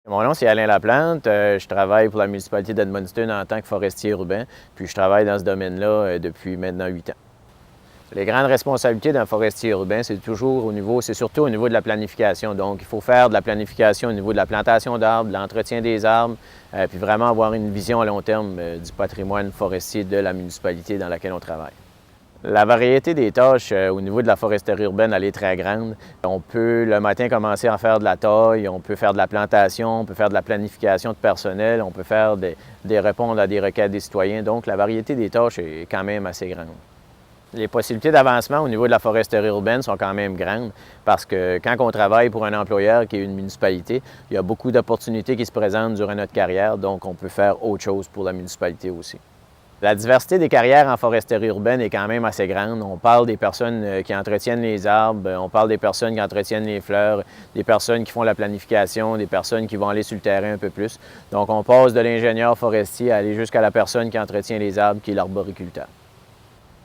Mon nom, c'est Alain Laplante. Je travaille pour la municipalité d'Edmundston en tant que forestier urbain, puis je travaille dans ce domaine-là depuis maintenant 8 ans. Les grandes responsabilités d'un forestier urbain, c'est surtout au niveau de la planification. Donc, il faut faire de la planification au niveau de la plantation d'arbres, de l'entretien des arbres, puis vraiment avoir une vision à long terme du patrimoine forestier de la municipalité dans laquelle on travaille. La variété des tâches au niveau de la foresterie urbaine, elle est très grande. On peut le matin commencer à faire de la taille, on peut faire de la plantation, on peut faire de la planification de personnel, on peut faire répondre à des requêtes des citoyens. Donc, la variété des tâches est quand même assez grande. Les possibilités d'avancement au niveau de la foresterie urbaine sont quand même grandes parce que quand on travaille pour un employeur qui est une municipalité, il y a beaucoup d'opportunités qui se présentent durant notre carrière, donc on peut faire autre chose pour la municipalité aussi. La diversité des carrières en foresterie urbaine est quand même assez grande. On parle des personnes qui entretiennent les arbres, on parle des personnes qui entretiennent les fleurs, des personnes qui font la planification, des personnes qui vont aller sur le terrain un peu plus. Donc, on passe de l'ingénieur forestier à aller jusqu'à la personne qui entretient les arbres, qui est l'arboriculteur.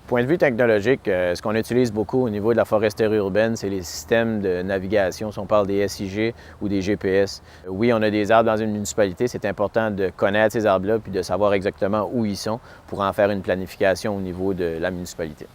Point de vue technologique, ce qu'on utilise beaucoup au niveau de la foresterie urbaine, c'est les systèmes de navigation, si on parle des SIG ou des GPS. Oui, on a des arbres dans une municipalité, c'est important de connaître ces arbres-là puis de savoir exactement où ils sont pour en faire une planification au niveau de la municipalité.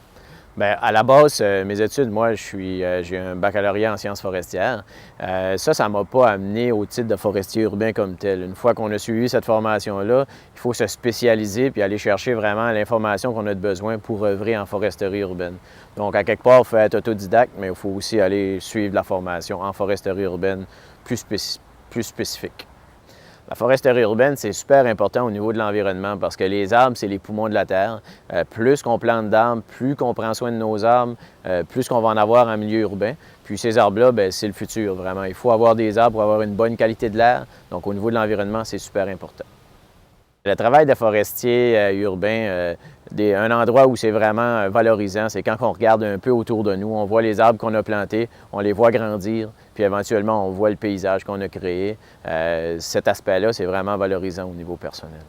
Bien, à la base, mes études, moi, j'ai un baccalauréat en sciences forestières. Ça ne m'a pas amené au titre de forestier urbain comme tel. Une fois qu'on a suivi cette formation-là, il faut se spécialiser puis aller chercher vraiment l'information qu'on a de besoin pour œuvrer en foresterie urbaine. Donc, à quelque part, il faut être autodidacte, mais il faut aussi aller suivre la formation en foresterie urbaine plus spécifique. La foresterie urbaine, c'est super important au niveau de l'environnement parce que les arbres, c'est les poumons de la terre. Plus qu'on plante d'arbres, plus qu'on prend soin de nos arbres, plus qu'on va en avoir en milieu urbain. Puis ces arbres-là, c'est le futur, vraiment. Il faut avoir des arbres pour avoir une bonne qualité de l'air. Donc au niveau de l'environnement, c'est super important. Le travail de forestier urbain, un endroit où c'est vraiment valorisant, c'est quand on regarde un peu autour de nous, on voit les arbres qu'on a plantés, on les voit grandir, puis éventuellement on voit le paysage qu'on a créé. Cet aspect-là, c'est vraiment valorisant au niveau personnel.